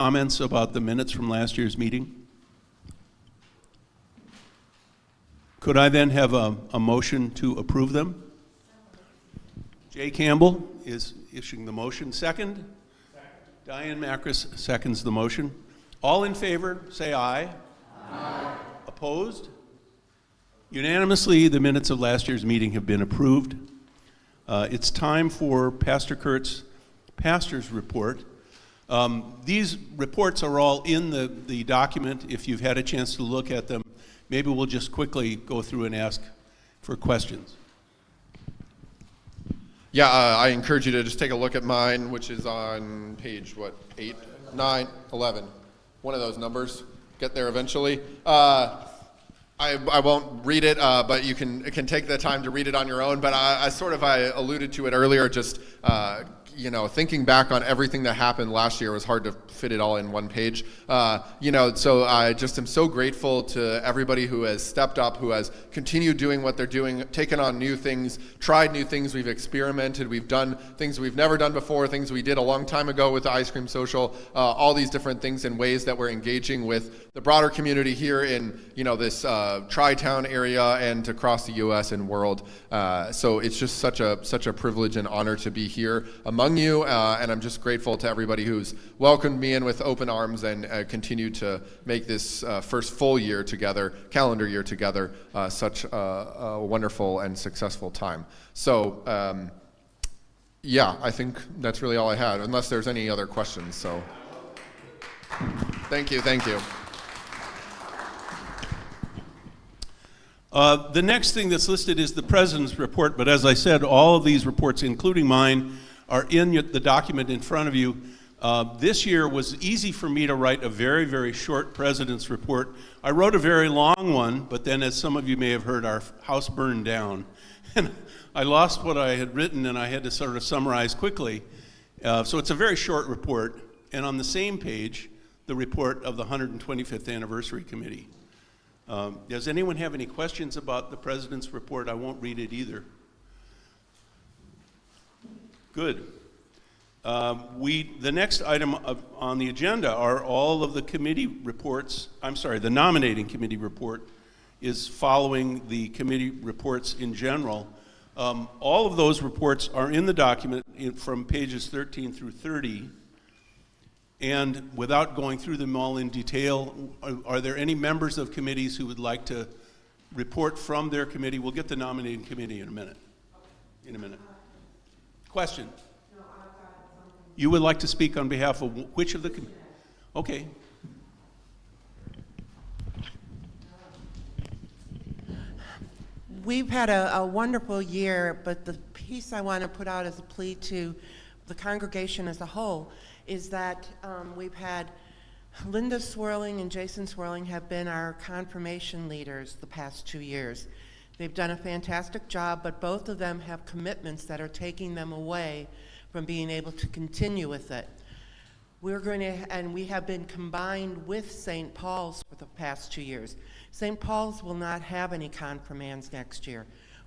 Comments about the minutes from last year's meeting? Could I then have a motion to approve them? Jay Campbell is issuing the motion. Second? Diane Macris seconds the motion. All in favor, say aye. Aye. Opposed? Unanimously, the minutes of last year's meeting have been approved. It's time for Pastor Kurt's pastor's report. These reports are all in the document. If you've had a chance to look at them, maybe we'll just quickly go through and ask for questions. Yeah, I encourage you to just take a look at mine, which is on page, 8, 9, 11. One of those numbers. Get there eventually. I won't read it, but you can take the time to read it on your own. But I alluded to it earlier, just thinking back on everything that happened last year, it was hard to fit it all in one page. So I just am so grateful to everybody who has stepped up, who has continued doing what they're doing, taken on new things, tried new things, we've experimented, we've done things we've never done before, things we did a long time ago with the Ice Cream Social, all these different things in ways that we're engaging with the broader community here in this Tri-Town area and across the U.S. and world. So it's just such a privilege and honor to be here among you, and I'm just grateful to everybody who's welcomed me in with open arms and continued to make this first full year together, calendar year together, such a wonderful and successful time. So, I think that's really all I had, unless there's any other questions. So, thank you. The next thing that's listed is the President's report, but as I said, all of these reports, including mine, are in the document in front of you. This year was easy for me to write a very, very short President's report. I wrote a very long one, but then as some of you may have heard, our house burned down. And I lost what I had written and I had to sort of summarize quickly. So it's a very short report. And on the same page, the report of the 125th Anniversary Committee. Does anyone have any questions about the President's report? I won't read it either. Good. The next item on the agenda are all of the committee reports. The nominating committee report is following the committee reports in general. All of those reports are in the document from pages 13 through 30. And without going through them all in detail, are there any members of committees who would like to report from their committee? We'll get the nominating committee in a minute. Question? No, I've got something. You would like to speak on behalf of which of the committees? Okay. We've had a wonderful year, but the piece I want to put out as a plea to the congregation as a whole is that we've had Linda Swirling and Jason Swirling have been our confirmation leaders the past 2 years. They've done a fantastic job, but both of them have commitments that are taking them away from being able to continue with it. We have been combined with St. Paul's for the past 2 years. St. Paul's will not have any confirmands next year.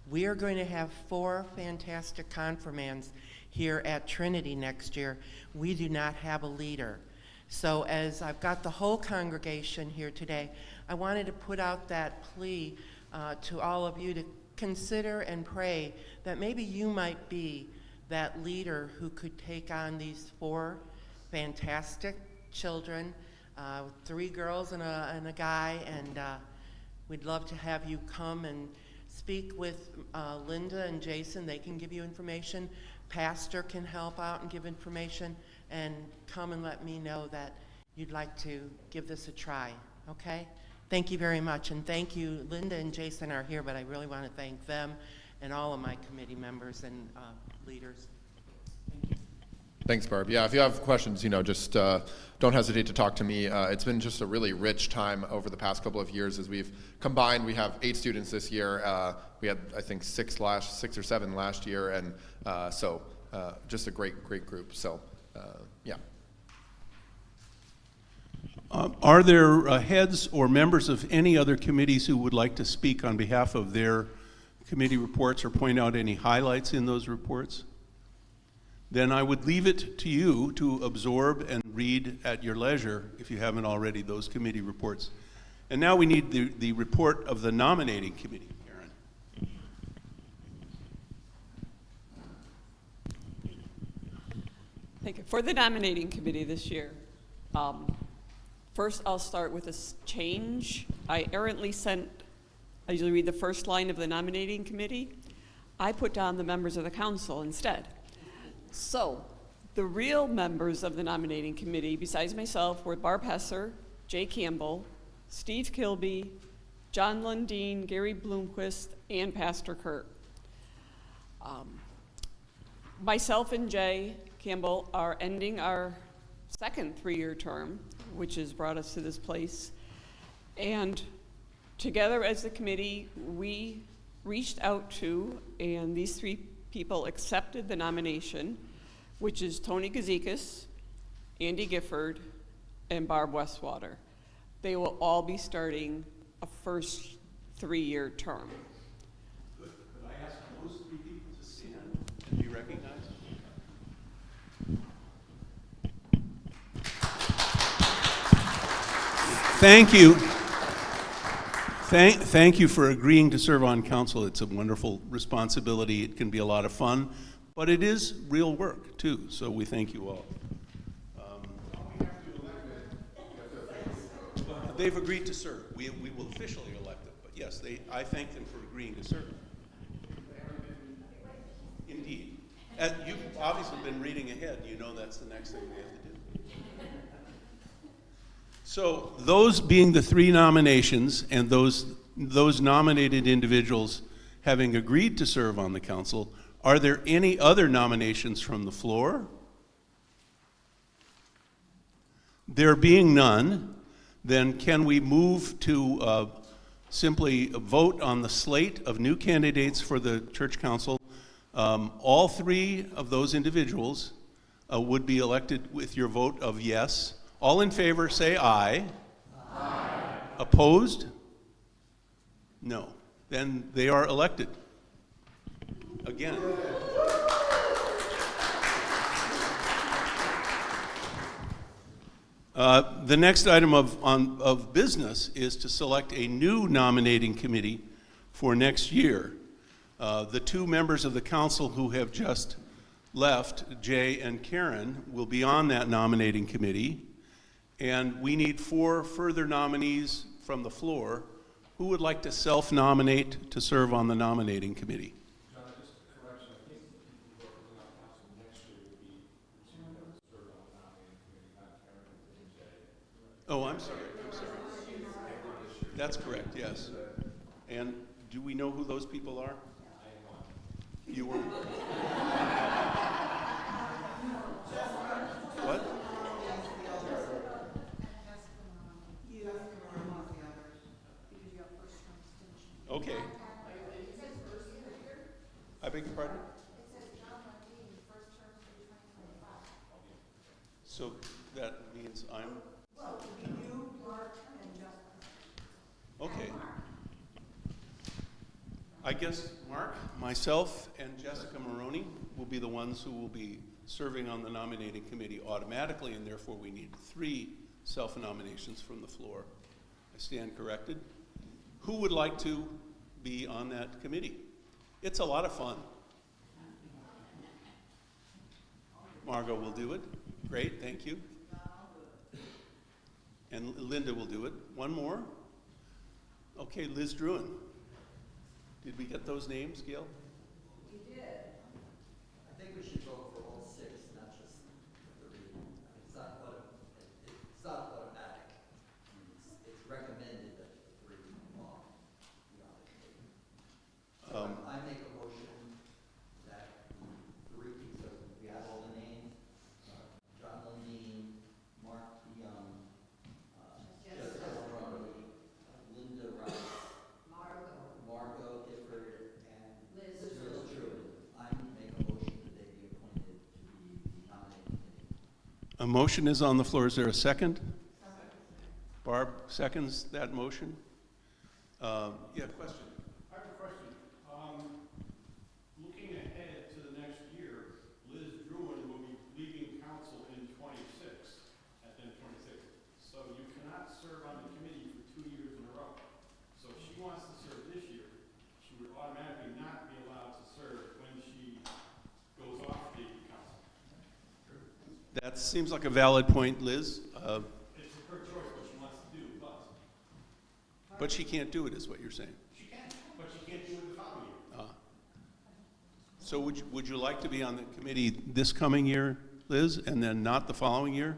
We are going to have 4 fantastic confirmands here at Trinity next year. We do not have a leader. So as I've got the whole congregation here today, I wanted to put out that plea to all of you to consider and pray that maybe you might be that leader who could take on these 4 fantastic children, 3 girls and a guy, and we'd love to have you come and speak with Linda and Jason. They can give you information. Pastor can help out and give information, and come and let me know that you'd like to give this a try, okay? Thank you very much, and thank you. Linda and Jason are here, but I really want to thank them and all of my committee members and leaders. Thank you. Thanks, Barb. Yeah, if you have questions, just don't hesitate to talk to me. It's been just a really rich time over the past couple of years as we've combined. We have 8 students this year. We had, I think, 6 or 7 last year, and so just a great group. So, yeah. Are there heads or members of any other committees who would like to speak on behalf of their committee reports or point out any highlights in those reports? Then I would leave it to you to absorb and read at your leisure, if you haven't already, those committee reports. And now we need the report of the nominating committee. Karen. Thank you. For the nominating committee this year, first I'll start with this change. I usually read the first line of the nominating committee. I put down the members of the council instead. So the real members of the nominating committee, besides myself, were Barb Hesser, Jay Campbell, Steve Kilby, John Lundeen, Gary Bloomquist, and Pastor Kurt. Myself and Jay Campbell are ending our second 3-year term, which has brought us to this place. And together as a committee, we reached out to, and these 3 people accepted the nomination, which is Tony Gazikis, Andy Gifford, and Barb Westwater. They will all be starting a first 3-year term. Good. Could I ask those 3 people to stand and be recognized? Thank you. Thank you for agreeing to serve on council. It's a wonderful responsibility. It can be a lot of fun, but it is real work too. So we thank you all. They've agreed to serve. We will officially elect them, but yes, I thank them for agreeing to serve. Indeed. You've obviously been reading ahead. You know that's the next thing they have to do. So those being the 3 nominations and those nominated individuals having agreed to serve on the council, are there any other nominations from the floor? There being none, then can we move to simply vote on the slate of new candidates for the church council? All 3 of those individuals would be elected with your vote of yes. All in favor say aye. Aye. Opposed? No. Then they are elected. Again. The next item of business is to select a new nominating committee for next year. The 2 members of the council who have just left, Jay and Karen, will be on that nominating committee. And we need 4 further nominees from the floor. Who would like to self-nominate to serve on the nominating committee? John, just a correction. I think the people who are on council next year will be the 2 that will serve on the nominating committee, not Karen and Jay. Oh, I'm sorry. That's correct, yes. And do we know who those people are? I am one. You were? What? Okay. I beg your pardon? So that means I'm? Well, you, Mark, and Jessica. Okay. I guess Mark, myself, and Jessica Maroney will be the ones who will be serving on the nominating committee automatically, and therefore we need 3 self-nominations from the floor. I stand corrected. Who would like to be on that committee? It's a lot of fun. Margot will do it. Great, thank you. And Linda will do it. One more? Okay, Liz Druin. Did we get those names, Gail? You did. I think we should vote for all 6, not just the 3. It's not automatic. It's recommended that the 3 belong beyond the committee. So I make a motion that the 3, so we have all the names, John Lundeen, Mark DeYoung, Jessica Maroney, Linda Rice, Margot Gifford, and Liz Druin. I make a motion that they be appointed to the nominating committee. A motion is on the floor. Is there a second? Barb seconds that motion. Yeah, question. I have a question. Looking ahead to the next year, Liz Druin will be leaving council in 26. serve on the committee for 2 years in a row. So if she wants to serve this year, she would automatically not be allowed to serve when she goes off the council. That seems like a valid point, Liz, It's her choice what she wants to do, but she can't do it, is what you're saying. she can, but she can't do it the following year. So would you like to be on the committee this coming year, Liz, and then not the following year?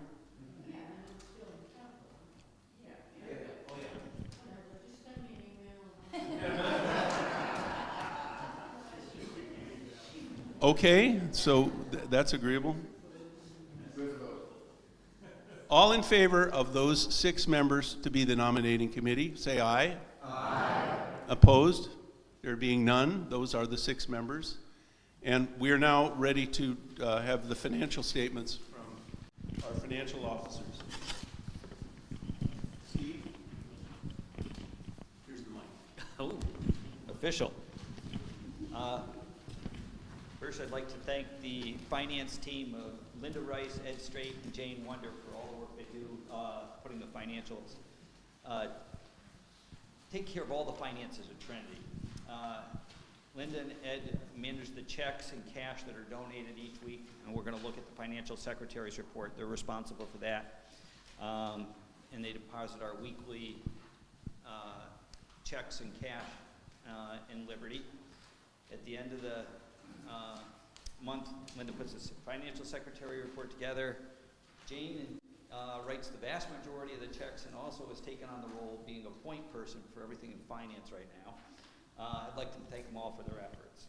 Okay, so that's agreeable. All in favor of those 6 members to be the nominating committee, say aye. Aye. Opposed? There being none, those are the 6 members. And we are now ready to have the financial statements from our financial officers. Steve? Here's the mic. Oh, official. First, I'd like to thank the finance team of Linda Rice, Ed Straight, and Jane Wonder for all the work they do putting the financials. Take care of all the finances at Trinity. Linda and Ed manage the checks and cash that are donated each week, and we're going to look at the financial secretary's report. They're responsible for that. And they deposit our weekly checks and cash in Liberty. At the end of the month, Linda puts the financial secretary report together. Jane writes the vast majority of the checks and also has taken on the role of being a point person for everything in finance right now. I'd like to thank them all for their efforts.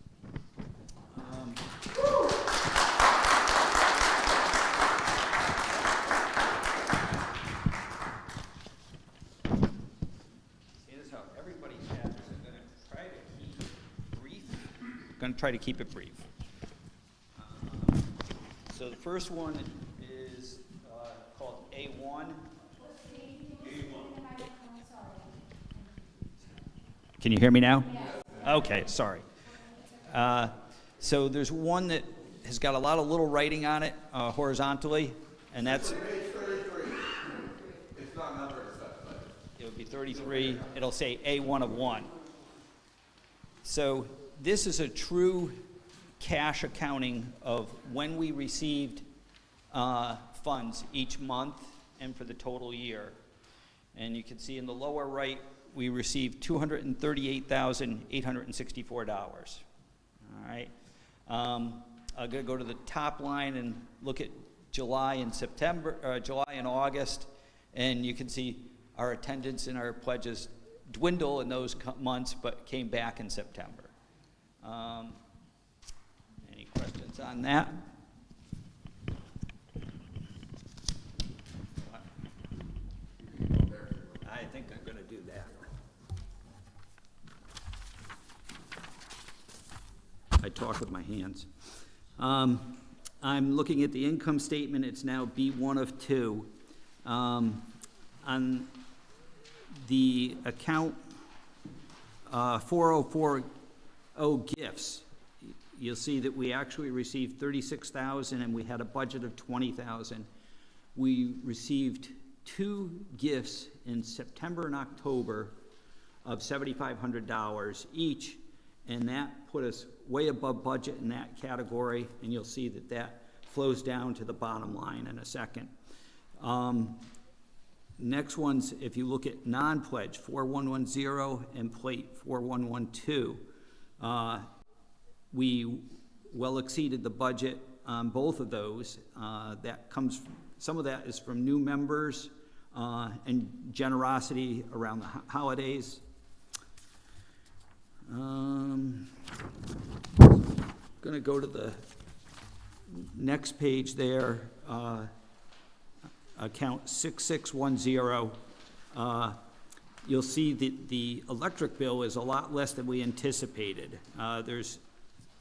Seeing as how everybody has, I'm going to try to keep it brief. Going to try to keep it brief. So the first one is called A1. Can you hear me now? Yes. Okay, sorry. So there's one that has got a lot of little writing on it horizontally, and that's... Page 33. It's not numbered as such, but... It would be 33. It'll say A1 of 1. So this is a true cash accounting of when we received funds each month and for the total year. And you can see in the lower right, we received $238,864. All right. I'm going to go to the top line and look at July and August, and you can see our attendance and our pledges dwindle in those months, but came back in September. Any questions on that? I think I'm going to do that. I talk with my hands. I'm looking at the income statement. It's now B1 of 2. On the account 4040 gifts, you'll see that we actually received $36,000 and we had a budget of $20,000. We received 2 gifts in September and October of $7,500 each, and that put us way above budget in that category, and you'll see that that flows down to the bottom line in a second. Next one's, if you look at non-pledge, 4110 and plate 4112, we well exceeded the budget on both of those. That comes, some of that is from new members and generosity around the holidays. Gonna go to the next page there, account 6610. You'll see that the electric bill is a lot less than we anticipated. There's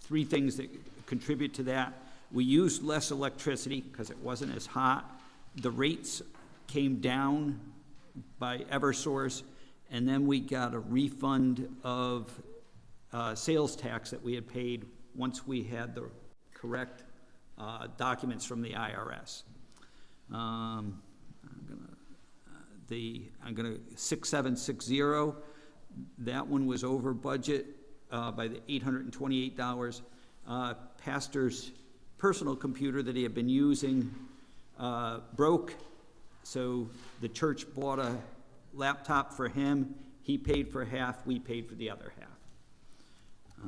3 things that contribute to that. We used less electricity because it wasn't as hot. The rates came down by Eversource, and then we got a refund of sales tax that we had paid once we had the correct documents from the IRS. I'm gonna, 6760, that one was over budget by the $828. Pastor's personal computer that he had been using broke, so the church bought a laptop for him. He paid for half, we paid for the other half. I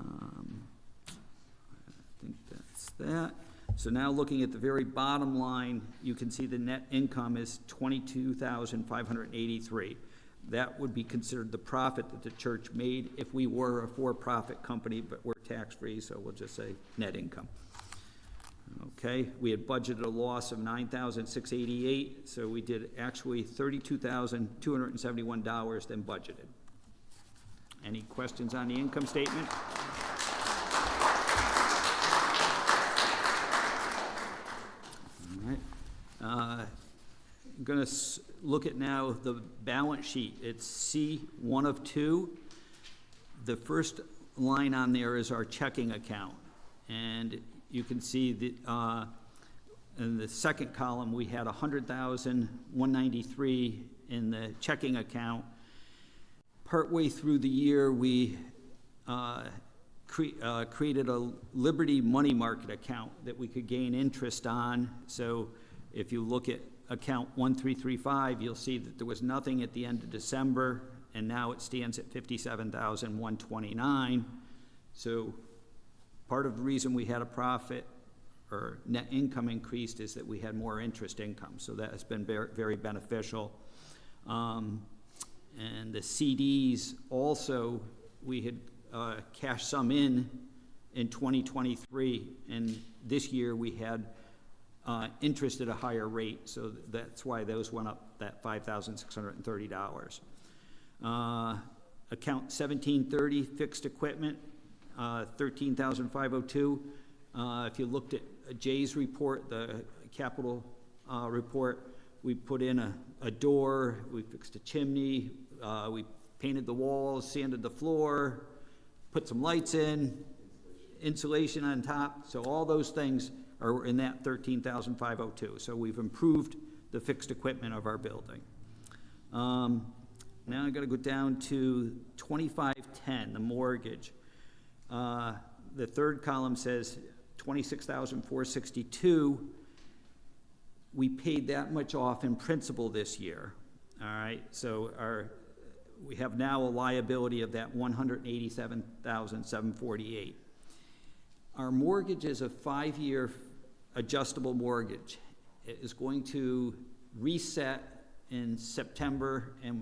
think that's that. So now looking at the very bottom line, you can see the net income is $22,583. That would be considered the profit that the church made if we were a for-profit company, but we're tax-free, so we'll just say net income. Okay, we had budgeted a loss of $9,688, so we did actually $32,271 than budgeted. Any questions on the income statement? All right. I'm going to look at now the balance sheet. It's C1 of 2. The first line on there is our checking account. And you can see that in the second column, we had $100,193 in the checking account. Partway through the year, we created a Liberty money market account that we could gain interest on. So if you look at account 1335, you'll see that there was nothing at the end of December, and now it stands at $57,129. So part of the reason we had a profit or net income increased is that we had more interest income. So that has been very, very beneficial. And the CDs also, we had cashed some in 2023, and this year we had interest at a higher rate, so that's why those went up that $5,630. Account 1730, fixed equipment, $13,502. If you looked at Jay's report, the capital report, we put in a door, we fixed a chimney, we painted the walls, sanded the floor, put some lights in, insulation on top. So all those things are in that $13,502. So we've improved the fixed equipment of our building. Now I'm going to go down to 2510, the mortgage. The third column says $26,462. We paid that much off in principal this year. All right, so we have now a liability of that $187,748. Our mortgage is a 5-year adjustable mortgage. It is going to reset in September, and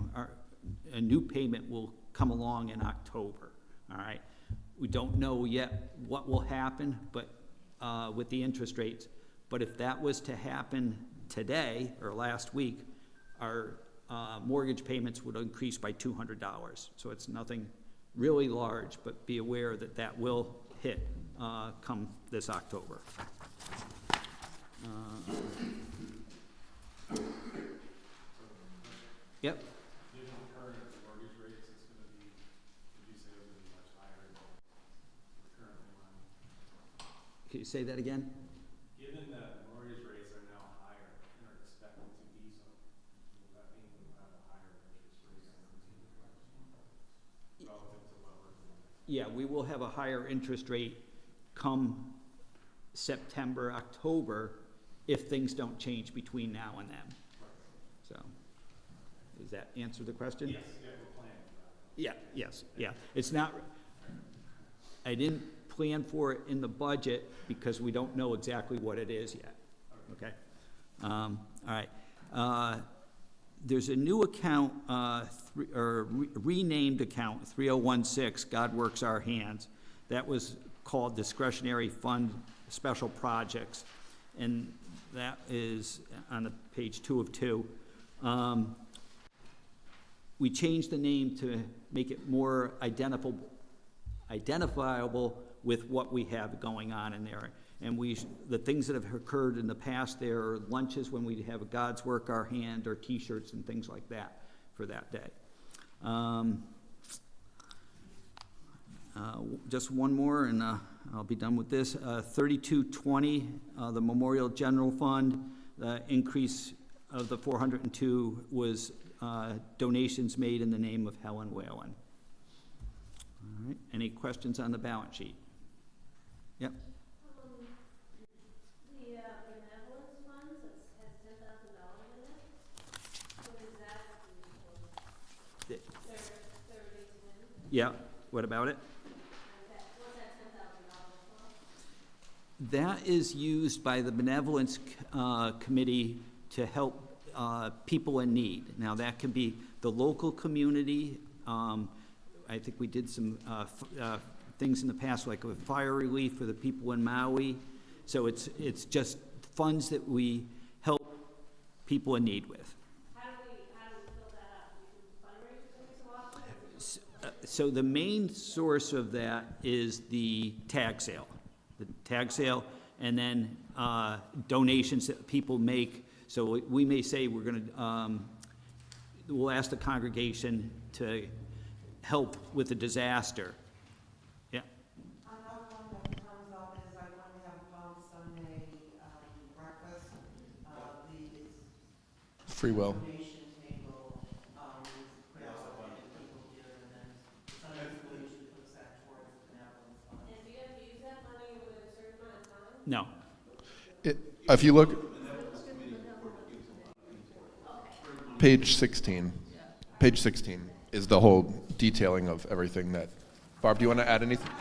a new payment will come along in October. All right, we don't know yet what will happen, but with the interest rates. But if that was to happen today or last week, our mortgage payments would increase by $200. So it's nothing really large, but be aware that that will hit come this October. Yep. Given the current mortgage rates, it's going to be, would you say it's going to be much higher than we're currently on? Can you say that again? Given that mortgage rates are now higher and are expected to be so, will that mean we'll have a higher interest rate relative to what we're doing? Yeah, we will have a higher interest rate come September, October, if things don't change between now and then. So, does that answer the question? Yes, yeah, we're planning for that. Yeah, yes, yeah. It's not, I didn't plan for it in the budget because we don't know exactly what it is yet. Okay? All right. There's a new account, renamed account, 3016, God Works Our Hands. That was called Discretionary Fund Special Projects, and that is on the page 2 of 2. We changed the name to make it more identifiable with what we have going on in there. And the things that have occurred in the past there are lunches when we have God's Work Our Hand, or T-shirts and things like that for that day. Just one more, and I'll be done with this. 3220, the Memorial General Fund, the increase of the 402 was donations made in the name of Helen Whalen. All right, any questions on the balance sheet? Yep. The benevolence funds has $10,000 in it. What is that used for? The- Third reason. Yeah, what about it? What's that $10,000 for? That is used by the benevolence committee to help people in need. Now, that can be the local community. I think we did some things in the past, like with fire relief for the people in Maui. So it's just funds that we help people in need with. How do we fill that up? We do fundraisers every so often? So the main source of that is the tag sale. The tag sale, and then donations that people make. So we may say we're gonna, we'll ask the congregation to help with the disaster. Yeah, Another one that comes up is I want to have Palm Sunday breakfast. The Free will. donation table is put out and people give, and then Sunday school usually puts that towards the benevolence fund. And do you have to use that money within a certain amount of time? no. If you look, page 16, page 16 is the whole detailing of everything that, Barb, do you want to add anything?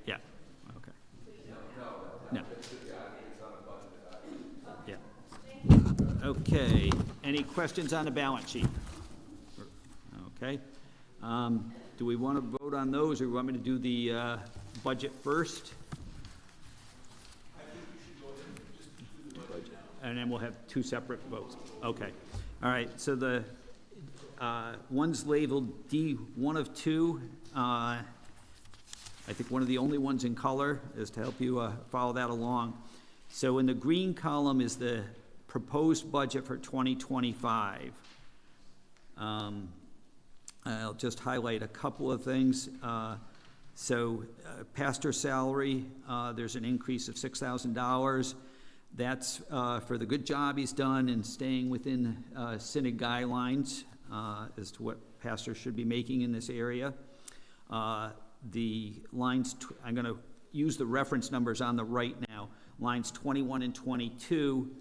Yeah, okay. No. Yeah. Okay, any questions on the balance sheet? Okay. Do we want to vote on those, or you want me to do the budget first? And then we'll have two separate votes. Okay. All right, so the one's labeled D1 of 2. I think one of the only ones in color is to help you follow that along. So in the green column is the proposed budget for 2025. I'll just highlight a couple of things. Pastor salary, there's an increase of $6,000. That's for the good job he's done in staying within Synod guidelines as to what pastors should be making in this area. The lines, I'm going to use the reference numbers on the right now. Lines 21 and 22,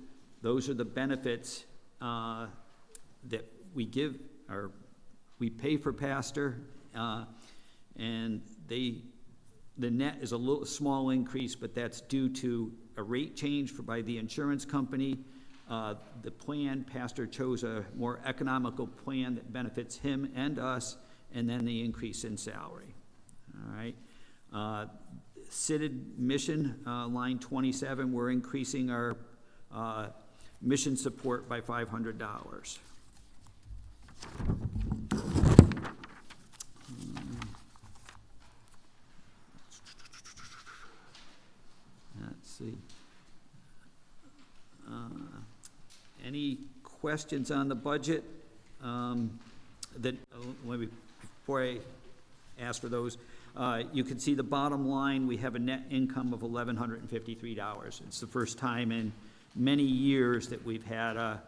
those are the benefits that we give, or we pay for pastor, and the net is a little small increase, but that's due to a rate change by the insurance company. The plan, pastor chose a more economical plan that benefits him and us, and then the increase in salary. All right. Synod mission, line 27, we're increasing our mission support by $500. Let's see. Any questions on the budget? Before I ask for those, you can see the bottom line, we have a net income of $1,153. It's the first time in many years that we've had a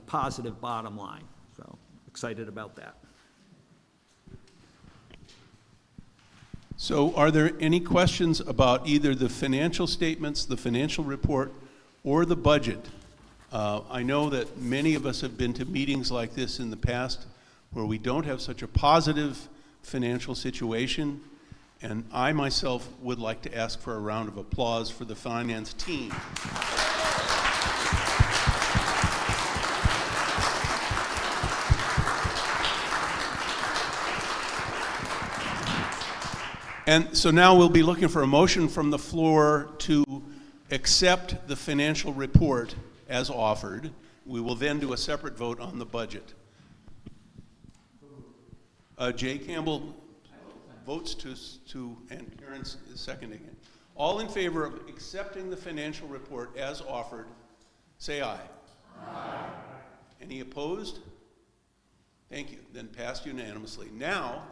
positive bottom line, so excited about that. So are there any questions about either the financial statements, the financial report, or the budget? I know that many of us have been to meetings like this in the past where we don't have such a positive financial situation, and I myself would like to ask for a round of applause for the finance team. And so now we'll be looking for a motion from the floor to accept the financial report as offered. We will then do a separate vote on the budget. Jay Campbell votes to, and Karen's seconding it. All in favor of accepting the financial report as offered, say aye. Aye. Any opposed? Thank you. Then passed unanimously. Now,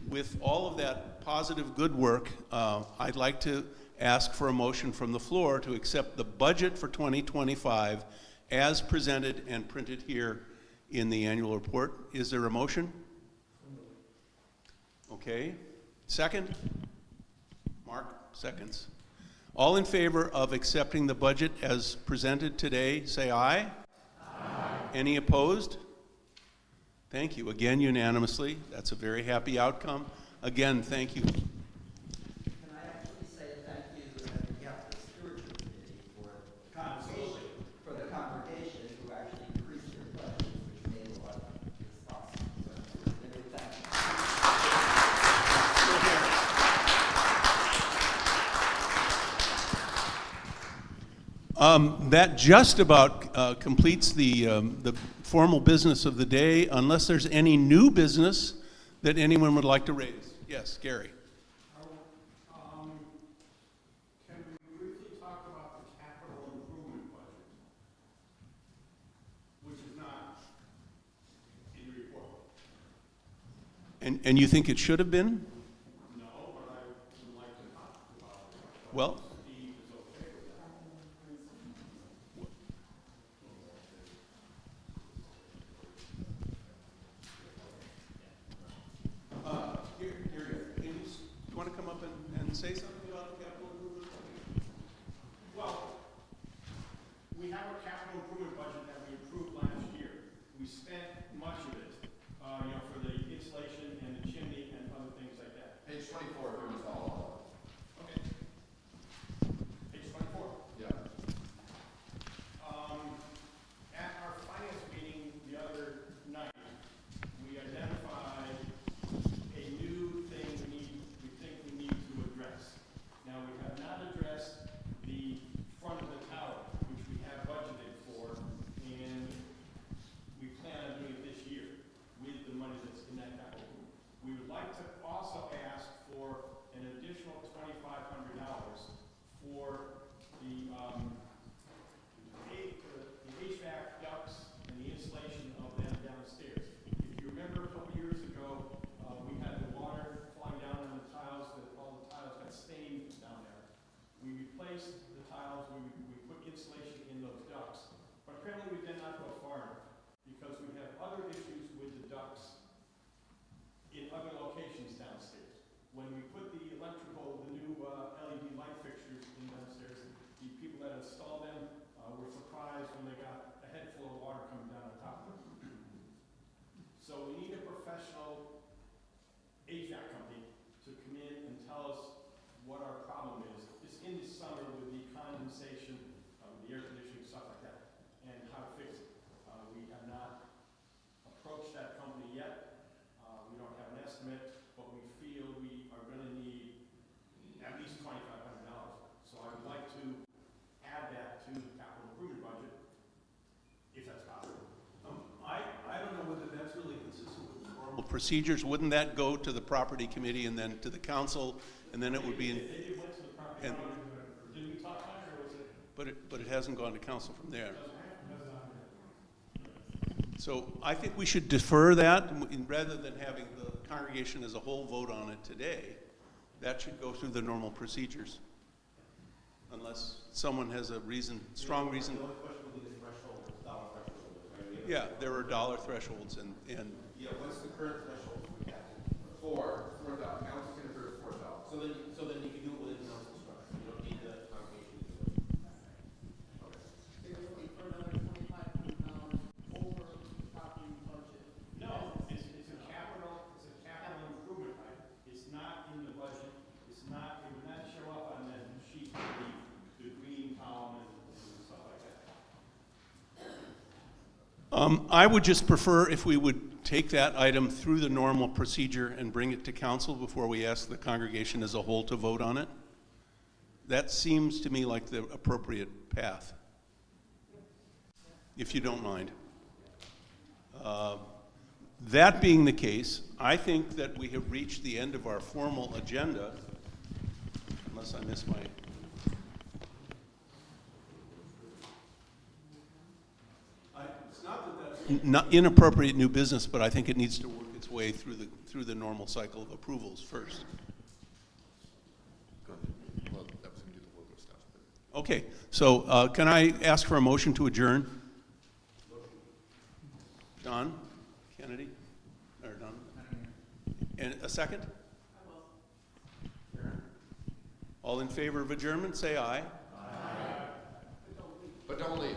with all of that positive good work, I'd like to ask for a motion from the floor to accept the budget for 2025 as presented and printed here in the annual report. Is there a motion? Okay. Second? Mark, seconds. All in favor of accepting the budget as presented today, say aye. Aye. Any opposed? Thank you. Again, unanimously. That's a very happy outcome. Again, thank you. Can I actually say thank you on behalf of the stewardship committee for the congregation who actually increased their budget, which made a lot of this possible. So, really thank you. That just about completes the formal business of the day, unless there's any new business that anyone would like to raise. Yes, Gary. Can we briefly talk about the capital improvement budget, which is not in the report? And you think it should have been? No, but I would like to talk about it. Well, Steve is okay with that. here, do you want to come up and say something about the capital improvement? Well, we have a capital improvement budget that we approved last year. We spent much of it, for the insulation and the chimney and other things like that. Page 24, if it was all. Okay. Page 24. Yeah. At our finance meeting the other night, we identified a new thing we think we need to address. Now, we have not addressed the front of the tower, which we have budgeted for, and we plan on doing it this year with the money that's in that capital. We would like to also ask for an additional $2,500 for the HVAC ducts and the installation of them downstairs. If you remember a couple years ago, we had the water flying down on the tiles, that all the tiles got stained down there. We replaced the tiles, we put insulation in those ducts, but apparently we did not go far enough, because we have other issues with the ducts in other locations downstairs. When we put the electrical, the new LED light fixtures in downstairs, the people that installed them were surprised when they got a head full of water coming down on top of them. So we need a professional HVAC company to come in and tell us what our problem is. It's in the summer with the condensation, the air conditioning, stuff like that, and how to fix it. We have not approached that company yet. We don't have an estimate, but we feel we are going to need at least $2,500. So I would like to add that to the capital improvement budget, if that's possible. I don't know whether that's really consistent with the normal procedures. Wouldn't that go to the property committee and then to the council, and then it would be in, It went to the property. and- Did we talk about it, or was it? but it hasn't gone to council from there. So I think we should defer that, and rather than having the congregation as a whole vote on it today. That should go through the normal procedures. Unless someone has a reason, strong reason. The only question would be the threshold, dollar threshold, right? Yeah, there are dollar thresholds and Yeah, what's the current threshold for capital? 4,000. Council can approve 4,000. So then you can do it within council structure, you don't need the congregation to do it. They're looking for another $2,500 over the property budget. No, it's a capital improvement item. It's not in the budget. It's not, it would not show up on that sheet, the green column and stuff like that. I would just prefer if we would take that item through the normal procedure and bring it to council before we ask the congregation as a whole to vote on it. That seems to me like the appropriate path, if you don't mind. That being the case, I think that we have reached the end of our formal agenda, unless I miss my... It's not that that's not inappropriate new business, but I think it needs to work its way through the normal cycle of approvals first. Well, that was gonna do the logo stuff. but- Okay, so can I ask for a motion to adjourn? Don Kennedy? Or Don? And a second? All in favor of adjournment, say aye. But don't leave.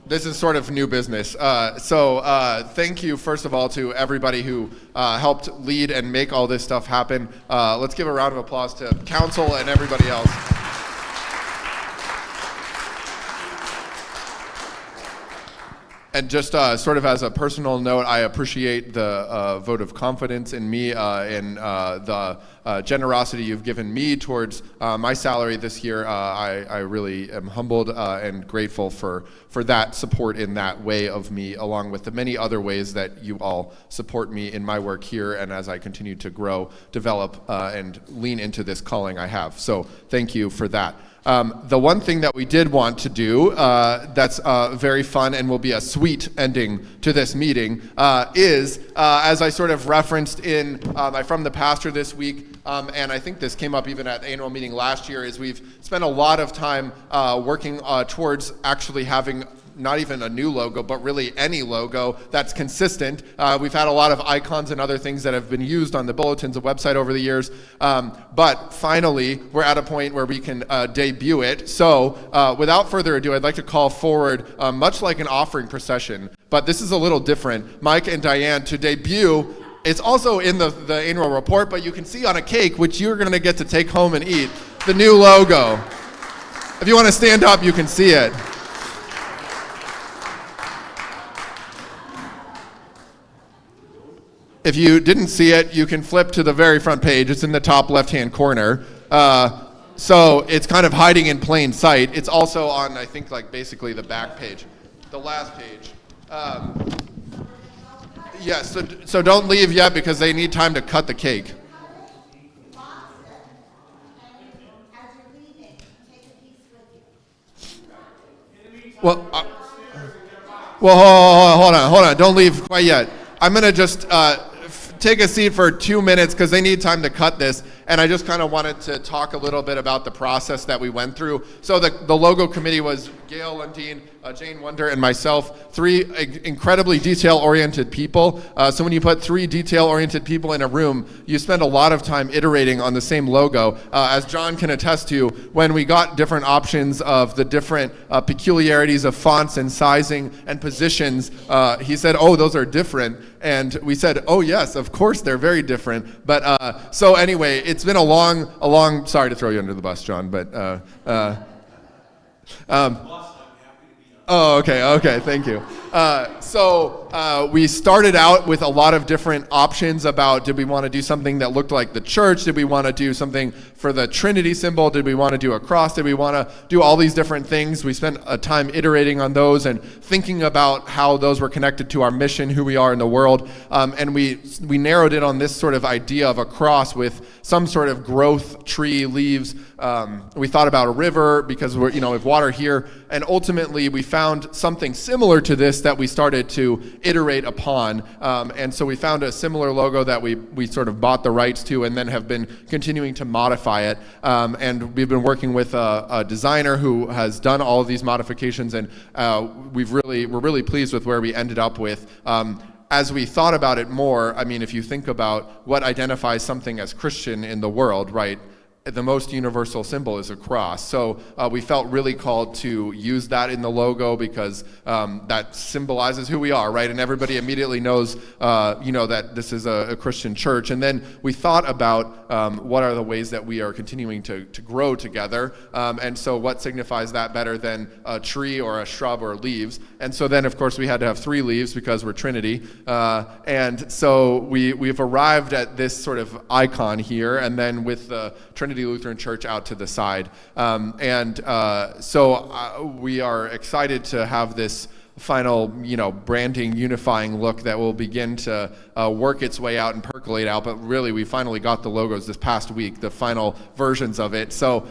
This is sort of new business. Thank you, first of all, to everybody who helped lead and make all this stuff happen. Let's give a round of applause to council and everybody else. And just sort of as a personal note, I appreciate the vote of confidence in me and the generosity you've given me towards my salary this year. I really am humbled and grateful for that support in that way of me, along with the many other ways that you all support me in my work here and as I continue to grow, develop, and lean into this calling I have. So thank you for that. The one thing that we did want to do that's very fun and will be a sweet ending to this meeting is, as I sort of referenced in From the Pastor this week, and I think this came up even at the annual meeting last year, is we've spent a lot of time working towards actually having not even a new logo, but really any logo that's consistent. We've had a lot of icons and other things that have been used on the bulletins and website over the years. But finally, we're at a point where we can debut it. So without further ado, I'd like to call forward, much like an offering procession, but this is a little different, Mike and Diane to debut. It's also in the annual report, but you can see on a cake, which you're gonna get to take home and eat, the new logo. If you wanna stand up, you can see it. If you didn't see it, you can flip to the very front page. It's in the top left-hand corner. So it's kind of hiding in plain sight. It's also on, I think, like basically the back page, the last page. Yes, so don't leave yet because they need time to cut the cake. Well, hold on. Don't leave quite yet. I'm going to just take a seat for 2 minutes because they need time to cut this. And I just kind of wanted to talk a little bit about the process that we went through. So the logo committee was Gail Lundeen, Jane Wonder, and myself, three incredibly detail-oriented people. So when you put three detail-oriented people in a room, you spend a lot of time iterating on the same logo. As John can attest to, when we got different options of the different peculiarities of fonts and sizing and positions, he said, "Oh, those are different." And we said, "Oh, yes, of course they're very different." But so anyway, it's been a long. Sorry to throw you under the bus, John, but. Oh, okay, thank you. So we started out with a lot of different options about, did we want to do something that looked like the church? Did we want to do something for the Trinity symbol? Did we want to do a cross? Did we want to do all these different things? We spent a time iterating on those and thinking about how those were connected to our mission, who we are in the world. And we narrowed it on this sort of idea of a cross with some sort of growth, tree, leaves. We thought about a river because we have water here. And ultimately we found something similar to this that we started to iterate upon. And so we found a similar logo that we sort of bought the rights to and then have been continuing to modify it. And we've been working with a designer who has done all of these modifications, and we're really pleased with where we ended up with. As we thought about it more, I mean, if you think about what identifies something as Christian in the world, right? The most universal symbol is a cross. So we felt really called to use that in the logo because that symbolizes who we are, right? And everybody immediately knows, that this is a Christian church. And then we thought about what are the ways that we are continuing to grow together. And so what signifies that better than a tree or a shrub or leaves? And so then, of course, we had to have 3 leaves because we're Trinity. And so we've arrived at this sort of icon here, and then with the Trinity Lutheran Church out to the side. So we are excited to have this final, branding, unifying look that will begin to work its way out and percolate out. But really, we finally got the logos this past week, the final versions of it. So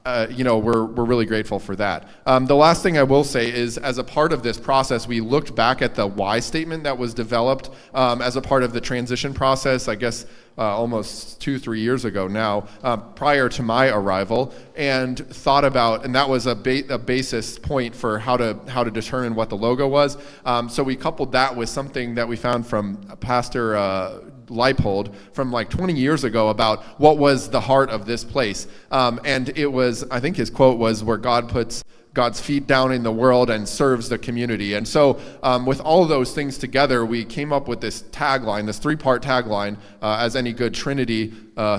we're really grateful for that. The last thing I will say is, as a part of this process, we looked back at the why statement that was developed as a part of the transition process, I guess almost 2-3 years ago now, prior to my arrival, and thought about, and that was a basis point for how to determine what the logo was. So we coupled that with something that we found from Pastor Leipold from like 20 years ago about what was the heart of this place. And it was, I think his quote was, where God puts God's feet down in the world and serves the community. And so with all of those things together, we came up with this tagline, this 3-part tagline, as any good Trinity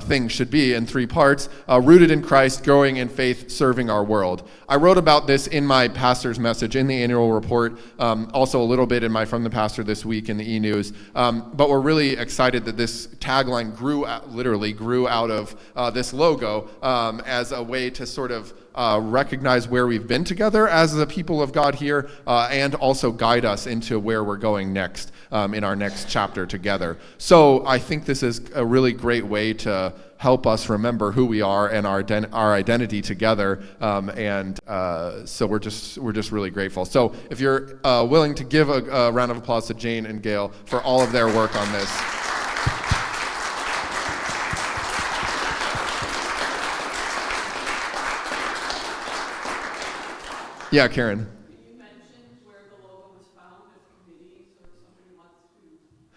thing should be in 3 parts, rooted in Christ, growing in faith, serving our world. I wrote about this in my pastor's message in the annual report, also a little bit in my From the Pastor this week in the e-news. But we're really excited that this tagline literally grew out of this logo as a way to sort of recognize where we've been together as the people of God here, and also guide us into where we're going next in our next chapter together. So I think this is a really great way to help us remember who we are and our identity together, and so we're just really grateful. So if you're willing to give a round of applause to Jane and Gail for all of their work on this. Yeah, Karen. You mentioned where the logo was found, if committees or somebody wants to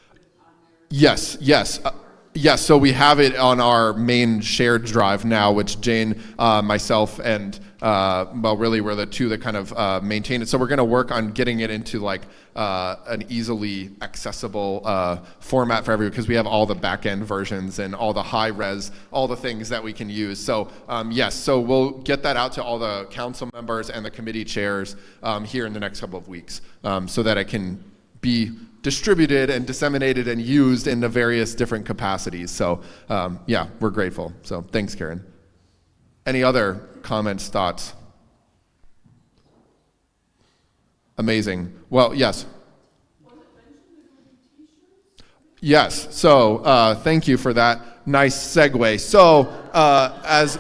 put it on there. Yes, so we have it on our main shared drive now, which Jane, myself, and really we're the two that kind of maintain it. So we're going to work on getting it into like an easily accessible format for everyone, because we have all the back-end versions and all the high-res, all the things that we can use. So yes, so we'll get that out to all the council members and the committee chairs here in the next couple of weeks, so that it can be distributed and disseminated and used in the various different capacities. So yeah, we're grateful. So thanks, Karen. Any other comments, thoughts? Amazing. Well, yes. Yes, so thank you for that nice segue. So as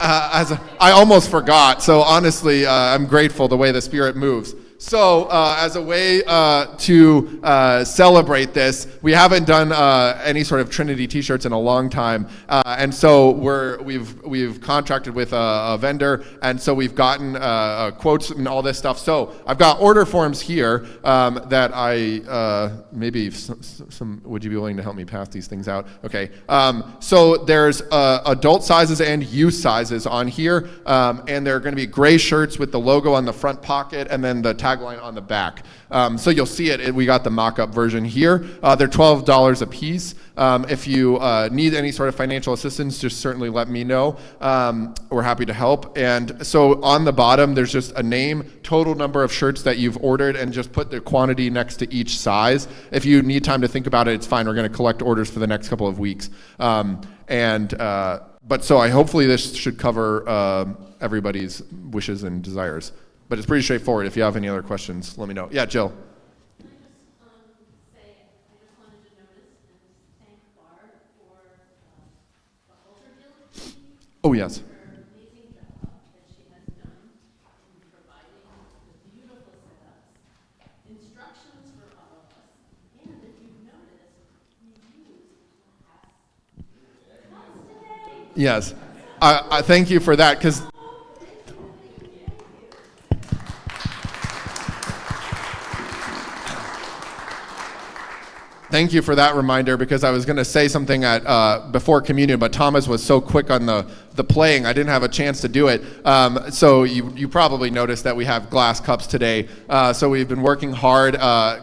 I almost forgot, so honestly, I'm grateful the way the Spirit moves. So as a way to celebrate this, we haven't done any sort of Trinity t-shirts in a long time, and so we've contracted with a vendor, and so we've gotten quotes and all this stuff. So I've got order forms here that I maybe some would you be willing to help me pass these things out? Okay. So there's adult sizes and youth sizes on here, and they're going to be gray shirts with the logo on the front pocket and then the tagline on the back. So you'll see it. We got the mock-up version here. They're $12 a piece. If you need any sort of financial assistance, just certainly let me know. We're happy to help. And so on the bottom, there's just a name, total number of shirts that you've ordered, and just put the quantity next to each size. If you need time to think about it, it's fine. We're going to collect orders for the next couple of weeks. But so hopefully this should cover everybody's wishes and desires. But it's pretty straightforward. If you have any other questions, let me know. Yeah, Jill. Can I just say, I just wanted to notice and thank Barb for the Alter Guild team. Oh, yes. For her amazing job that she has done in providing the beautiful setups, instructions for all of us, and if you've noticed, reviews for today. Yes. I thank you for that, because thank you for that reminder, because I was going to say something at before communion, but Thomas was so quick on the playing, I didn't have a chance to do it. So you probably noticed that we have glass cups today. So we've been working hard,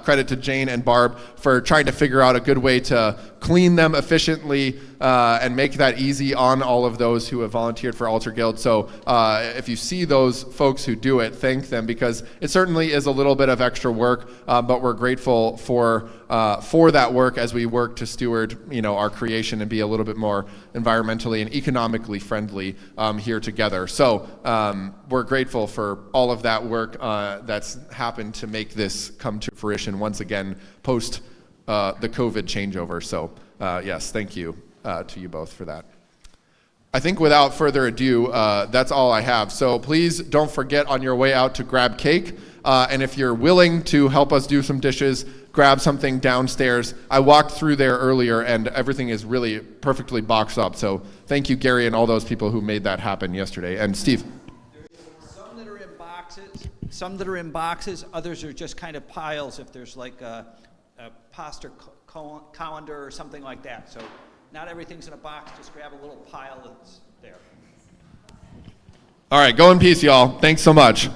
credit to Jane and Barb, for trying to figure out a good way to clean them efficiently and make that easy on all of those who have volunteered for Alter Guild. So if you see those folks who do it, thank them, because it certainly is a little bit of extra work, but we're grateful for that work as we work to steward, our creation and be a little bit more environmentally and economically friendly here together. So we're grateful for all of that work that's happened to make this come to fruition once again post the COVID changeover. So yes, thank you to you both for that. I think without further ado, that's all I have. So please don't forget on your way out to grab cake. And if you're willing to help us do some dishes, grab something downstairs. I walked through there earlier and everything is really perfectly boxed up. So thank you, Gary, and all those people who made that happen yesterday. And Steve. Some that are in boxes, some that are in boxes, others are just kind of piles if there's like a pasta colander or something like that. So not everything's in a box, just grab a little pile that's there. All right, go in peace, y'all. Thanks so much.